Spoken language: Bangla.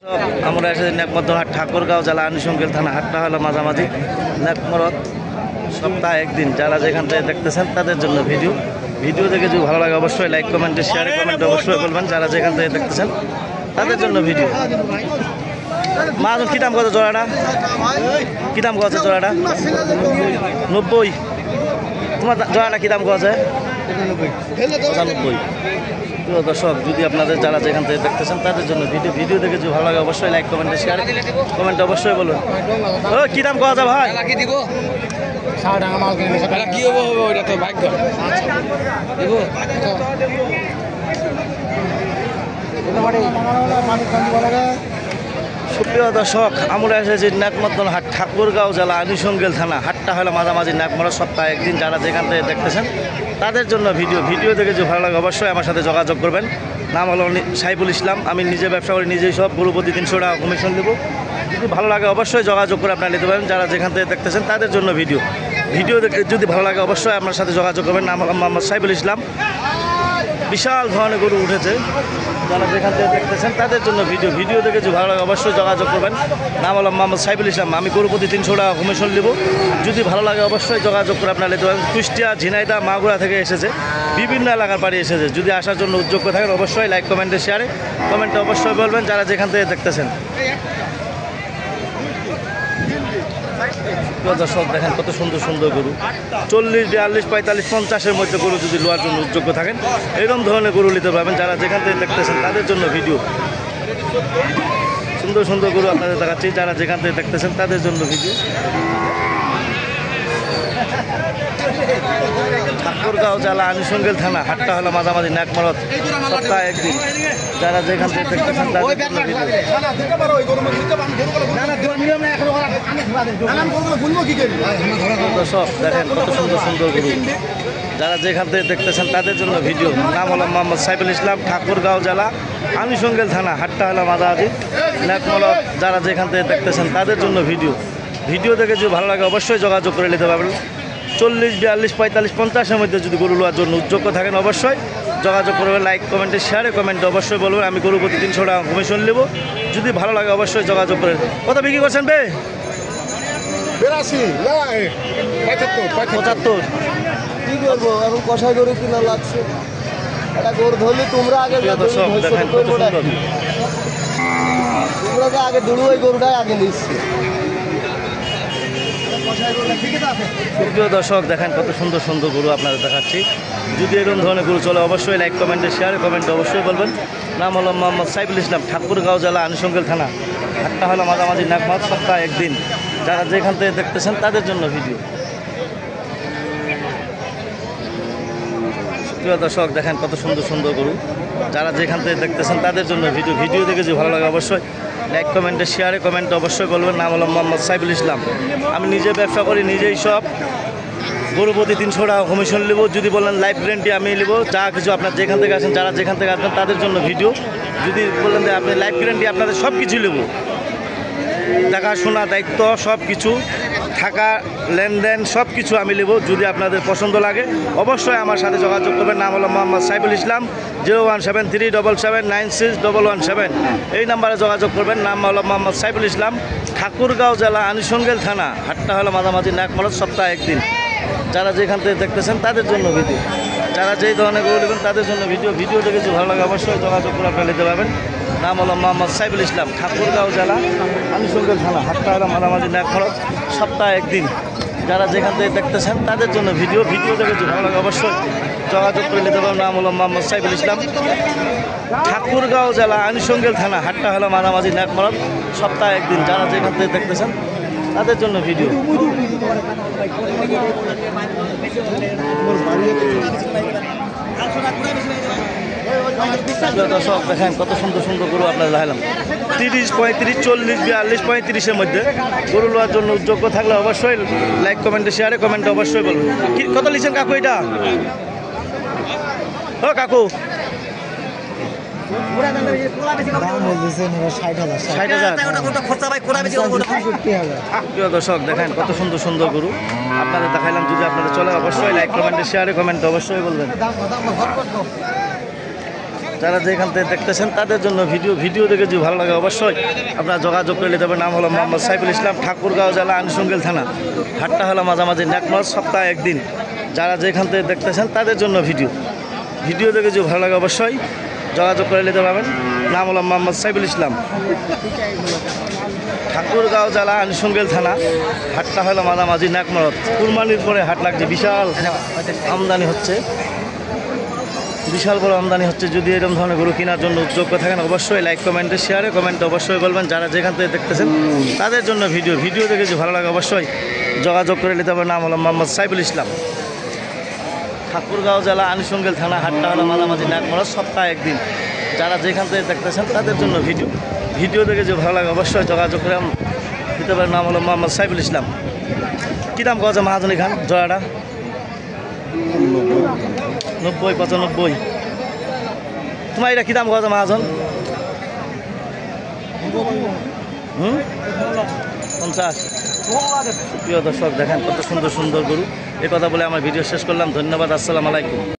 আমরা এসেছি নেকমরদহাট ঠাকুরগাঁও জেলা আনুষঙ্গিক থানা। হাটটা হলো মাঝামাঝি নেকমরদ, সপ্তাহে একদিন। যারা যেখান থেকে দেখতেছেন তাদের জন্য ভিডিও দেখে যদি ভালো লাগে অবশ্যই লাইক কমেন্টে শেয়ারে কমেন্টে অবশ্যই বলবেন। যারা যেখান থেকে দেখতেছেন তাদের জন্য ভিডিও। মাছ কী দাম কত জোড়াটা? কী দাম কত জোড়াটা? 90। তোমার জোড়াটা কী দাম কত? 95। প্রিয় দর্শক, যদি আপনাদের যারা যেখান থেকে দেখতেছেন তাদের জন্য ভিডিও দেখে যদি ভালো লাগে অবশ্যই লাইক কমেন্টে শেয়ার কমেন্টে অবশ্যই বলুন। ও কী দাম কত ভাই? কি হবো ওইটা তো ভাগ্য। সুপ্রিয় দর্শক, আমরা এসেছি নেকমরদহাট ঠাকুরগাঁও জেলা আনুষঙ্গিক থানা। হাটটা হলো মাঝামাঝি নেকমরদ, সপ্তাহে একদিন। যারা যেখান থেকে দেখতেছেন তাদের জন্য ভিডিও দেখে যদি ভালো লাগে অবশ্যই আমার সাথে যোগাযোগ করবেন। নাম হলো সাইফুল ইসলাম। আমি নিজে ব্যবসা করি, নিজেই সব গরু প্রতি 300 টাকা কমিশন দেবো। যদি ভালো লাগে অবশ্যই যোগাযোগ করে আপনারা নিতে পারেন। যারা যেখান থেকে দেখতেছেন তাদের জন্য ভিডিও দেখে যদি ভালো লাগে অবশ্যই আমার সাথে যোগাযোগ করবেন। নাম হলো মোহাম্মদ সাইফুল ইসলাম। বিশাল ধরনের গরু উঠেছে। যারা যেখান থেকে দেখতেছেন তাদের জন্য ভিডিও দেখে যদি ভালো লাগে অবশ্যই যোগাযোগ করবেন। নাম হলো মোহাম্মদ সাইফুল ইসলাম। আমি গরু প্রতি 300 টাকা কমিশন নেব। যদি ভালো লাগে অবশ্যই যোগাযোগ করে আপনারা নিতে পারেন। কুষ্টিয়া, ঝিনাইদহ, মাগুরা থেকে এসেছে, বিভিন্ন এলাকার বাড়ি এসেছে। যদি আসার জন্য উদ্যোগ থাকেন অবশ্যই লাইক কমেন্টে শেয়ারে কমেন্টে অবশ্যই বলবেন। যারা যেখান থেকে দেখতেছেন দর্শক, দেখেন কত সুন্দর সুন্দর গরু। 40, 42, 45, 50-এর মধ্যে গরু যদি লোয়ার জন্য উদ্যোগ্য থাকেন এরকম ধরনের গরু নিতে পারবেন। যারা যেখান থেকে দেখতেছেন তাদের জন্য সুন্দর সুন্দর গরু আপনাদের দেখাচ্ছি। যারা যেখান থেকে দেখতেছেন তাদের জন্য ঠাকুরগাঁও জেলা আনুষঙ্গিক থানা। হাটটা হলো মাঝামাঝি নেকমরদ, সপ্তাহে একদিন। যারা যেখান থেকে দেখতেছেন তাদের জন্য দর্শক, দেখেন কত সুন্দর সুন্দর গরু। যারা যেখান থেকে দেখতেছেন তাদের জন্য ভিডিও। নাম হলো মোহাম্মদ সাইফুল ইসলাম, ঠাকুরগাঁও জেলা আনুষঙ্গিক থানা। হাটটা হলো মাঝামাঝি নেকমরদ। যারা যেখান থেকে দেখতেছেন তাদের জন্য ভিডিও দেখে যদি ভালো লাগে অবশ্যই যোগাযোগ করে নিতে পারবেন। 40, 42, 45, 50-এর মধ্যে যদি গরু লোয়ার জন্য উদ্যোগ্য থাকেন অবশ্যই যোগাযোগ করবেন। লাইক কমেন্টে শেয়ারে কমেন্টে অবশ্যই বলবেন। আমি গরু প্রতি 300 টাকা কমিশন নেব। যদি ভালো লাগে অবশ্যই যোগাযোগ করে। কত বিক্রি করছেন বে? 75। কি করবো এখন? কষাই গরু কিনা লাগছে। এটা গরু ধরলে তোমরা আগে দর্শক, দেখেন কত সুন্দর। তোমরা যে আগে দুড়ু ওই গরুটাই আগে নিচ্ছে। প্রিয় দর্শক, দেখেন কত সুন্দর সুন্দর গরু আপনাদের দেখাচ্ছি। যদি এরকম ধরনের গরু চলে অবশ্যই লাইক কমেন্টে শেয়ারে কমেন্টে অবশ্যই বলবেন। নাম হলো মোহাম্মদ সাইফুল ইসলাম, ঠাকুরগাঁও জেলা আনুষঙ্গিক থানা। হাটটা হলো মাঝামাঝি নেকমরদ, সপ্তাহে একদিন। যারা যেখান থেকে দেখতেছেন তাদের জন্য প্রিয় দর্শক, দেখেন কত সুন্দর সুন্দর গরু। যারা যেখান থেকে দেখতেছেন তাদের জন্য ভিডিও দেখে যদি ভালো লাগে অবশ্যই লাইক কমেন্টে শেয়ারে কমেন্টে অবশ্যই বলবেন। নাম হলো মোহাম্মদ সাইফুল ইসলাম। আমি নিজে ব্যবসা করি, নিজেই সব গরু প্রতি 300 টাকা কমিশন নেব। যদি বলেন লাইফ গ্যারান্টি আমি নেব। যা কিছু আপনার যেখান থেকে আসেন, যারা যেখান থেকে আসবেন তাদের জন্য যদি বলেন যে আপনি লাইফ গ্যারান্টি, আপনাদের সব কিছু নেব। দেখাশোনা, দায়িত্ব, সব কিছু, থাকা, লেনদেন সব কিছু আমি নেব। যদি আপনাদের পছন্দ লাগে অবশ্যই আমার সাথে যোগাযোগ করবেন। নাম হলো মোহাম্মদ সাইফুল ইসলাম। 01737779117 এই নাম্বারে যোগাযোগ করবেন। নাম হলো মোহাম্মদ সাইফুল ইসলাম, ঠাকুরগাঁও জেলা আনুষঙ্গিক থানা। হাটটা হলো মাঝামাঝি নেকমরদ, সপ্তাহে একদিন। যারা যেখান থেকে দেখতেছেন তাদের জন্য যারা যেই ধরনের গরু নেবেন তাদের জন্য ভিডিও দেখে যদি ভালো লাগে অবশ্যই যোগাযোগ করে আপনারা নিতে পারবেন। নাম হলো মোহাম্মদ সাইফুল ইসলাম, ঠাকুরগাঁও জেলা আনুষঙ্গিক থানা। হাটটা হলো মাঝামাঝি নেকমরদ, সপ্তাহে একদিন। যারা যেখান থেকে দেখতেছেন তাদের জন্য ভিডিও দেখে যদি ভালো লাগে অবশ্যই যোগাযোগ করে নিতে পারবেন। নাম হলো মোহাম্মদ সাইফুল ইসলাম, ঠাকুরগাঁও জেলা আনুষঙ্গিক থানা। হাটটা হলো মাঝামাঝি নেকমরদ, সপ্তাহে একদিন। যারা যেখান থেকে দেখতেছেন তাদের জন্য দর্শক, দেখেন কত সুন্দর সুন্দর গরু আপনারা দেখালাম। 30, 35, 40, 42, 35-এর মধ্যে গরু লোয়ার জন্য উদ্যোগ্য থাকলে অবশ্যই লাইক কমেন্টে শেয়ারে কমেন্টে অবশ্যই বলবেন। কত লিখছেন কাকু এটা? ও কাকু, 60,000। দর্শক, দেখেন কত সুন্দর সুন্দর গরু আপনাদের দেখাইলাম। যদি আপনাদের চলে অবশ্যই লাইক কমেন্টে শেয়ারে কমেন্টে অবশ্যই বলবেন। যারা যেখান থেকে দেখতেছেন তাদের জন্য ভিডিও দেখে যদি ভালো লাগে অবশ্যই আপনারা যোগাযোগ করে নিতে হবে। নাম হলো মোহাম্মদ সাইফুল ইসলাম, ঠাকুরগাঁও জেলা আনুষঙ্গিল থানা। হাটটা হলো মাঝামাঝি ন্যাকমাস, সপ্তাহে একদিন। যারা যেখান থেকে দেখতেছেন তাদের জন্য ভিডিও দেখে যদি ভালো লাগে অবশ্যই যোগাযোগ করে নিতে পারবেন। নাম হলো মোহাম্মদ সাইফুল ইসলাম, ঠাকুরগাঁও জেলা আনুষঙ্গিল থানা। হাটটা হলো মাঝামাঝি নাকমরত। কুরবানির পরে হাট লাগছে, বিশাল আমদানি হচ্ছে, বিশাল বড় আমদানি হচ্ছে। যদি এরকম ধরনের গরু কেনার জন্য যোগ্য থাকেন অবশ্যই লাইক কমেন্টে শেয়ারে কমেন্টে অবশ্যই বলবেন। যারা যেখান থেকে দেখতেছেন তাদের জন্য ভিডিও দেখে যদি ভালো লাগে অবশ্যই যোগাযোগ করে নিতে হবে। নাম হলো মোহাম্মদ সাইফুল ইসলাম, ঠাকুরগাঁও জেলা আনুষঙ্গিল থানা। হাটটা হলো মাঝামাঝি নাকমরত, সপ্তাহে একদিন। যারা যেখান থেকে দেখতেছেন তাদের জন্য ভিডিও দেখে যদি ভালো লাগে অবশ্যই যোগাযোগ করে দিতে পারেন। নাম হলো মোহাম্মদ সাইফুল ইসলাম। কী দাম কছে মহাজনী খান জোড়াটা? 90, 95। তোমার এটা কী দাম কছে মহাজন? 50। প্রিয় দর্শক দেখেন কত সুন্দর সুন্দর গরু। এ কথা বলে আমার ভিডিও শেষ করলাম। ধন্যবাদ, আসসালামু আলাইকুম।